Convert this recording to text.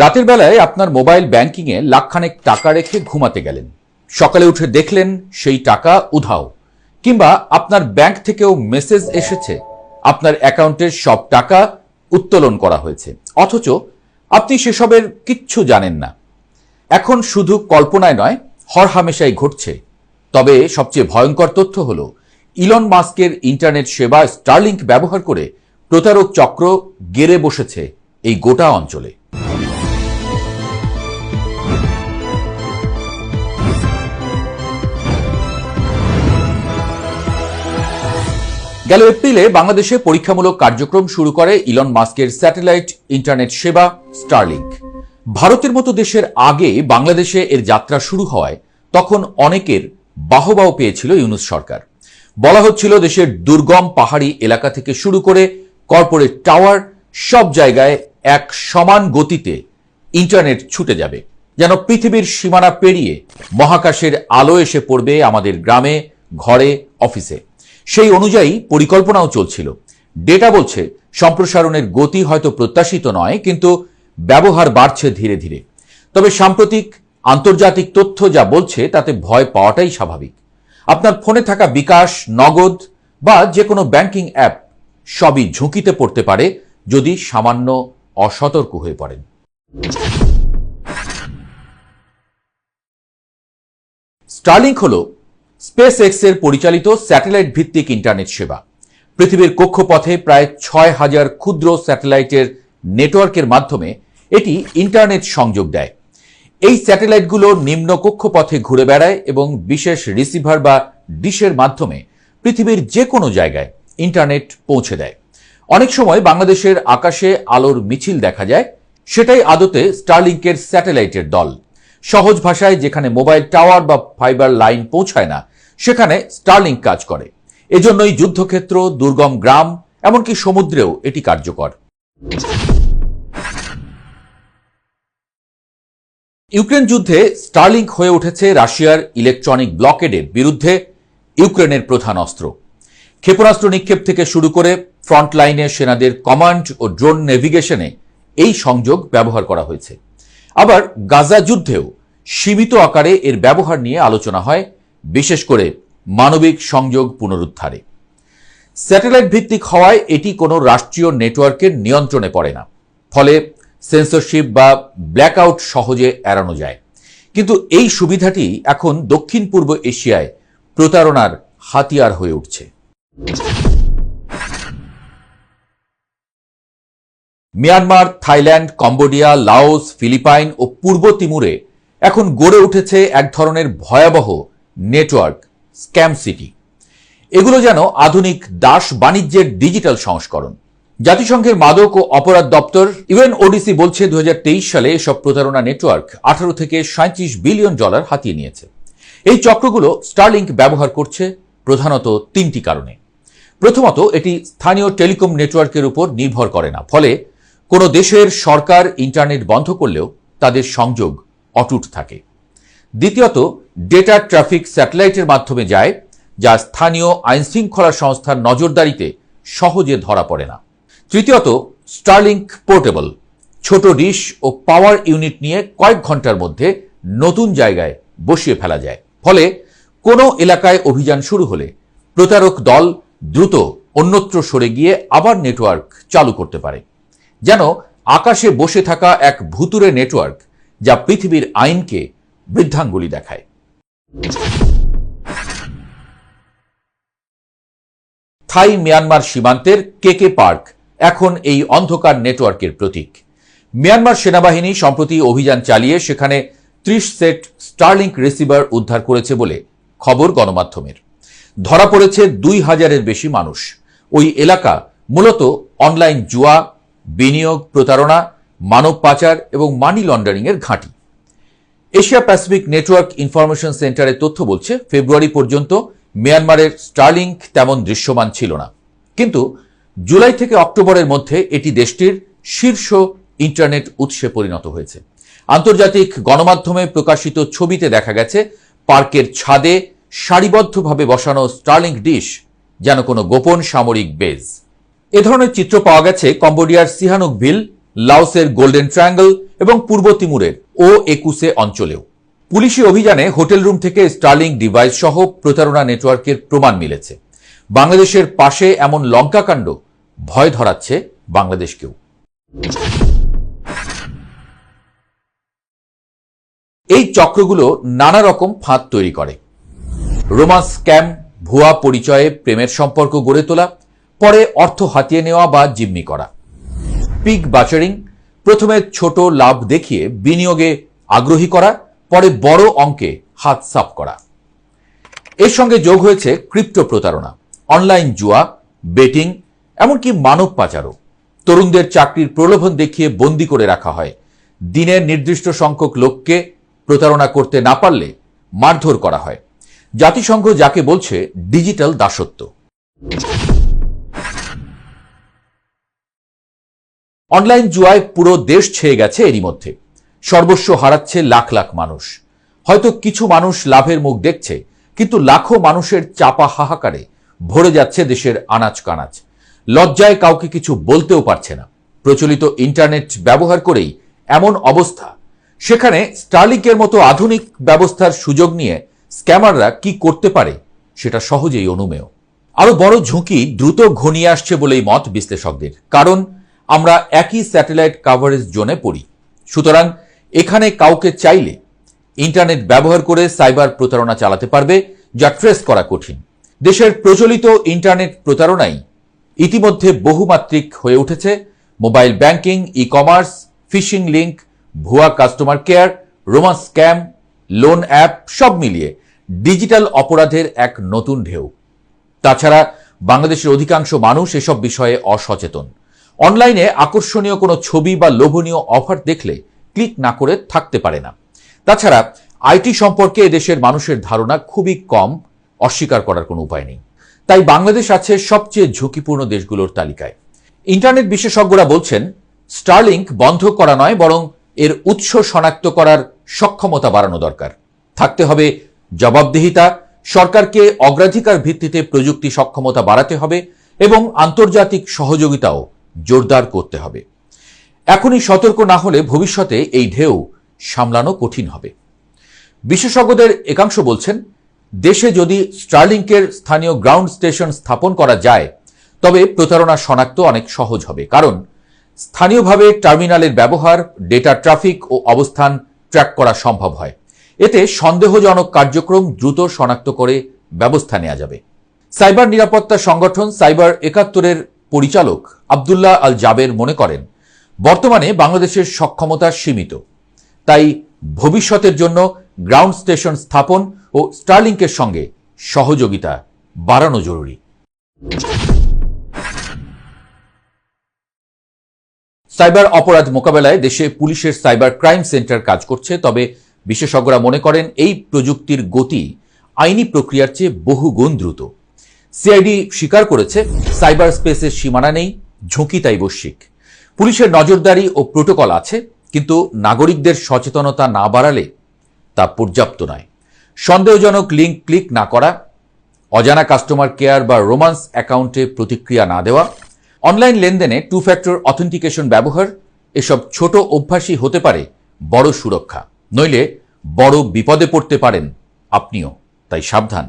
রাতের বেলায় আপনার মোবাইল ব্যাংকিংয়ে লাখখানেক টাকা রেখে ঘুমাতে গেলেন, সকালে উঠে দেখলেন সেই টাকা উধাও, কিংবা আপনার ব্যাংক থেকেও মেসেজ এসেছে আপনার অ্যাকাউন্টের সব টাকা উত্তোলন করা হয়েছে, অথচ আপনি সেসবের কিচ্ছু জানেন না। এখন শুধু কল্পনায় নয়, হরহামেশাই ঘটছে। তবে সবচেয়ে ভয়ঙ্কর তথ্য হল, ইলন মাস্কের ইন্টারনেট সেবা স্টারলিংক ব্যবহার করে প্রতারক চক্র গেড়ে বসেছে এই গোটা অঞ্চলে। গেল এপ্রিলে বাংলাদেশে পরীক্ষামূলক কার্যক্রম শুরু করে ইলন মাস্কের স্যাটেলাইট ইন্টারনেট সেবা স্টারলিংক। ভারতের মতো দেশের আগে বাংলাদেশে এর যাত্রা শুরু হওয়ায় তখন অনেকের বাহবাও পেয়েছিল ইউনূস সরকার। বলা হচ্ছিল দেশের দুর্গম পাহাড়ি এলাকা থেকে শুরু করে কর্পোরেট টাওয়ার, সব জায়গায় এক সমান গতিতে ইন্টারনেট ছুটে যাবে, যেন পৃথিবীর সীমানা পেরিয়ে মহাকাশের আলো এসে পড়বে আমাদের গ্রামে, ঘরে, অফিসে। সেই অনুযায়ী পরিকল্পনাও চলছিল। ডেটা বলছে সম্প্রসারণের গতি হয়তো প্রত্যাশিত নয়, কিন্তু ব্যবহার বাড়ছে ধীরে ধীরে। তবে সাম্প্রতিক আন্তর্জাতিক তথ্য যা বলছে তাতে ভয় পাওয়াটাই স্বাভাবিক। আপনার ফোনে থাকা বিকাশ, নগদ বা যে কোনো ব্যাংকিং অ্যাপ সবই ঝুঁকিতে পড়তে পারে যদি সামান্য অসতর্ক হয়ে পড়েন। স্টারলিংক হল স্পেস এক্স এর পরিচালিত স্যাটেলাইট ভিত্তিক ইন্টারনেট সেবা। পৃথিবীর কক্ষপথে প্রায় ৬,০০০ ক্ষুদ্র স্যাটেলাইটের নেটওয়ার্কের মাধ্যমে এটি ইন্টারনেট সংযোগ দেয়। এই স্যাটেলাইটগুলো নিম্ন কক্ষপথে ঘুরে বেড়ায় এবং বিশেষ রিসিভার বা ডিশের মাধ্যমে পৃথিবীর যে কোনো জায়গায় ইন্টারনেট পৌঁছে দেয়। অনেক সময় বাংলাদেশের আকাশে আলোর মিছিল দেখা যায়, সেটাই আদতে স্টারলিংকের স্যাটেলাইটের দল। সহজ ভাষায়, যেখানে মোবাইল টাওয়ার বা ফাইবার লাইন পৌঁছায় না, সেখানে স্টারলিংক কাজ করে। এজন্যই যুদ্ধক্ষেত্র, দুর্গম গ্রাম, এমনকি সমুদ্রেও এটি কার্যকর। ইউক্রেন যুদ্ধে স্টারলিংক হয়ে উঠেছে রাশিয়ার ইলেকট্রনিক ব্লকেডের বিরুদ্ধে ইউক্রেনের প্রধান অস্ত্র। ক্ষেপণাস্ত্র নিক্ষেপ থেকে শুরু করে ফ্রন্টলাইনে সেনাদের কমান্ড ও ড্রোন নেভিগেশনে এই সংযোগ ব্যবহার করা হয়েছে। আবার গাজা যুদ্ধেও সীমিত আকারে এর ব্যবহার নিয়ে আলোচনা হয়, বিশেষ করে মানবিক সংযোগ পুনরুদ্ধারে। স্যাটেলাইট ভিত্তিক হওয়ায় এটি কোনো রাষ্ট্রীয় নেটওয়ার্কের নিয়ন্ত্রণে পড়ে না, ফলে সেন্সরশিপ বা ব্ল্যাকআউট সহজে এড়ানো যায়। কিন্তু এই সুবিধাটি এখন দক্ষিণ পূর্ব এশিয়ায় প্রতারণার হাতিয়ার হয়ে উঠছে। Myanmar, Thailand, Cambodia, Laos, Philippine ও পূর্ব তিমুরে এখন গড়ে উঠেছে এক ধরনের ভয়াবহ নেটওয়ার্ক স্ক্যাম সিটি। এগুলো যেন আধুনিক দাস বাণিজ্যের ডিজিটাল সংস্করণ। জাতিসংঘের মাদক ও অপরাধ দপ্তর ইউএনওডিসি বলছে ২০২৩ সালে এসব প্রতারণা নেটওয়ার্ক ১৮ থেকে ৩৭ বিলিয়ন ডলার হাতিয়ে নিয়েছে। এই চক্রগুলো স্টারলিংক ব্যবহার করছে প্রধানত তিনটি কারণে। প্রথমত, এটি স্থানীয় টেলিকম নেটওয়ার্কের উপর নির্ভর করে না, ফলে কোনো দেশের সরকার ইন্টারনেট বন্ধ করলেও তাদের সংযোগ অটুট থাকে। দ্বিতীয়ত, ডেটা ট্রাফিক স্যাটেলাইটের মাধ্যমে যায়, যা স্থানীয় আইনশৃঙ্খলা সংস্থার নজরদারিতে সহজে ধরা পড়ে না। তৃতীয়ত, স্টারলিংক পোর্টেবল। ছোট ডিশ ও পাওয়ার ইউনিট নিয়ে কয়েক ঘন্টার মধ্যে নতুন জায়গায় বসিয়ে ফেলা যায়, ফলে কোনো এলাকায় অভিযান শুরু হলে প্রতারক দল দ্রুত অন্যত্র সরে গিয়ে আবার নেটওয়ার্ক চালু করতে পারে, যেন আকাশে বসে থাকা এক ভুতুরে নেটওয়ার্ক যা পৃথিবীর আইনকে বৃদ্ধাঙ্গুলি দেখায়। থাই মিয়ানমার সীমান্তের কেকে পার্ক এখন এই অন্ধকার নেটওয়ার্কের প্রতীক। মিয়ানমার সেনাবাহিনী সম্প্রতি অভিযান চালিয়ে সেখানে ৩০ সেট স্টারলিংক রিসিভার উদ্ধার করেছে বলে খবর গণমাধ্যমের। ধরা পড়েছে ২,০০০-এর বেশি মানুষ। ওই এলাকা মূলত অনলাইন জুয়া, বিনিয়োগ, প্রতারণা, মানব পাচার এবং মানি লন্ডারিং এর ঘাঁটি। এশিয়া প্যাসিফিক নেটওয়ার্ক ইনফরমেশন সেন্টারের তথ্য বলছে, ফেব্রুয়ারি পর্যন্ত মিয়ানমারের স্টারলিংক তেমন দৃশ্যমান ছিল না, কিন্তু জুলাই থেকে অক্টোবরের মধ্যে এটি দেশটির শীর্ষ ইন্টারনেট উৎসে পরিণত হয়েছে। আন্তর্জাতিক গণমাধ্যমে প্রকাশিত ছবিতে দেখা গেছে পার্কের ছাদে সারিবদ্ধভাবে বসানো স্টারলিংক ডিশ যেন কোনো গোপন সামরিক বেজ। এ ধরনের চিত্র পাওয়া গেছে কম্বোডিয়ার সিহানুকভিল লাওসের গোল্ডেন ট্রায়াঙ্গল এবং পূর্ব তিমুরের O21 অঞ্চলেও। পুলিশি অভিযানে হোটেল রুম থেকে স্টারলিংক ডিভাইস সহ প্রতারণা নেটওয়ার্কের প্রমাণ মিলেছে। বাংলাদেশের পাশে এমন লঙ্কাকাণ্ড ভয় ধরাচ্ছে বাংলাদেশকেও। এই চক্রগুলো নানা রকম ফাঁদ তৈরি করে। রোমান্স স্ক্যাম, ভুয়া পরিচয়ে প্রেমের সম্পর্ক গড়ে তোলা, পরে অর্থ হাতিয়ে নেওয়া বা জিম্মি করা। পিগ বাচারিং, প্রথমে ছোট লাভ দেখিয়ে বিনিয়োগে আগ্রহী করা, পরে বড় অঙ্কে হাত সাফ করা। এর সঙ্গে যোগ হয়েছে ক্রিপ্টো প্রতারণা, অনলাইন জুয়া, বেটিং, এমনকি মানব পাচারও। তরুণদের চাকরির প্রলোভন দেখিয়ে বন্দী করে রাখা হয়। দিনের নির্দিষ্ট সংখ্যক লোককে প্রতারণা করতে না পারলে মারধর করা হয়। জাতিসংঘ যাকে বলছে ডিজিটাল দাসত্ব। অনলাইন জুয়ায় পুরো দেশ ছেয়ে গেছে এরই মধ্যে। সর্বস্ব হারাচ্ছে লাখ লাখ মানুষ। হয়তো কিছু মানুষ লাভের মুখ দেখছে, কিন্তু লাখো মানুষের চাপা হাহাকারে ভরে যাচ্ছে দেশের আনাচ কানাচ। লজ্জায় কাউকে কিছু বলতেও পারছে না। প্রচলিত ইন্টারনেট ব্যবহার করেই এমন অবস্থা। সেখানে স্টারলিংকের মতো আধুনিক ব্যবস্থার সুযোগ নিয়ে স্ক্যামাররা কি করতে পারে সেটা সহজেই অনুমেয়। আরো বড় ঝুঁকি দ্রুত ঘনিয়ে আসছে বলেই মত বিশ্লেষকদের। কারণ আমরা একই স্যাটেলাইট কভারেজ জোনে পড়ি। সুতরাং এখানে কাউকে চাইলে ইন্টারনেট ব্যবহার করে সাইবার প্রতারণা চালাতে পারবে, যা ট্রেস করা কঠিন। দেশের প্রচলিত ইন্টারনেট প্রতারণাই ইতিমধ্যে বহুমাত্রিক হয়ে উঠেছে। Mobile banking, e commerce, phishing link, ভুয়া customer care, romance scam, loan app, সব মিলিয়ে ডিজিটাল অপরাধের এক নতুন ঢেউ। তাছাড়া বাংলাদেশের অধিকাংশ মানুষ এসব বিষয়ে অসচেতন। অনলাইনে আকর্ষণীয় কোনো ছবি বা লোভনীয় অফার দেখলে ক্লিক না করে থাকতে পারে না। তাছাড়া আইটি সম্পর্কে এদেশের মানুষের ধারণা খুবই কম, অস্বীকার করার কোনো উপায় নেই। তাই বাংলাদেশ আছে সবচেয়ে ঝুঁকিপূর্ণ দেশগুলোর তালিকায়। ইন্টারনেট বিশেষজ্ঞরা বলছেন, স্টারলিংক বন্ধ করা নয়, বরং এর উৎস শনাক্ত করার সক্ষমতা বাড়ানো দরকার। থাকতে হবে জবাবদিহিতা, সরকারকে অগ্রাধিকার ভিত্তিতে প্রযুক্তি সক্ষমতা বাড়াতে হবে এবং আন্তর্জাতিক সহযোগিতাও জোরদার করতে হবে। এখনই সতর্ক না হলে ভবিষ্যতে এই ঢেউ সামলানো কঠিন হবে। বিশেষজ্ঞদের একাংশ বলছেন, দেশে যদি স্টারলিংকের স্থানীয় গ্রাউন্ড স্টেশন স্থাপন করা যায় তবে প্রতারণা শনাক্ত অনেক সহজ হবে। কারণ স্থানীয়ভাবে টার্মিনালের ব্যবহার, ডেটা ট্রাফিক ও অবস্থান ট্র্যাক করা সম্ভব হয়। এতে সন্দেহজনক কার্যক্রম দ্রুত শনাক্ত করে ব্যবস্থা নেওয়া যাবে। সাইবার নিরাপত্তা সংগঠন সাইবার ৭১-এর পরিচালক আব্দুল্লাহ আল জাবের মনে করেন, বর্তমানে বাংলাদেশের সক্ষমতা সীমিত। তাই ভবিষ্যতের জন্য গ্রাউন্ড স্টেশন স্থাপন ও স্টারলিংকের সঙ্গে সহযোগিতা বাড়ানো জরুরি। সাইবার অপরাধ মোকাবেলায় দেশে পুলিশের সাইবার ক্রাইম সেন্টার কাজ করছে। তবে বিশেষজ্ঞরা মনে করেন এই প্রযুক্তির গতি আইনি প্রক্রিয়ার চেয়ে বহুগুণ দ্রুত। সিআইডি স্বীকার করেছে, সাইবার স্পেসের সীমানা নেই, ঝুঁকি তাই বৈশ্বিক। পুলিশের নজরদারি ও প্রোটোকল আছে, কিন্তু নাগরিকদের সচেতনতা না বাড়ালে তা পর্যাপ্ত নয়। সন্দেহজনক লিঙ্ক ক্লিক না করা, অজানা কাস্টমার কেয়ার বা রোমান্স অ্যাকাউন্টে প্রতিক্রিয়া না দেওয়া, অনলাইন লেনদেনে 2 ফ্যাক্টর অথেন্টিকেশন ব্যবহার, এসব ছোট অভ্যাসই হতে পারে বড় সুরক্ষা। নইলে বড় বিপদে পড়তে পারেন আপনিও। তাই সাবধান।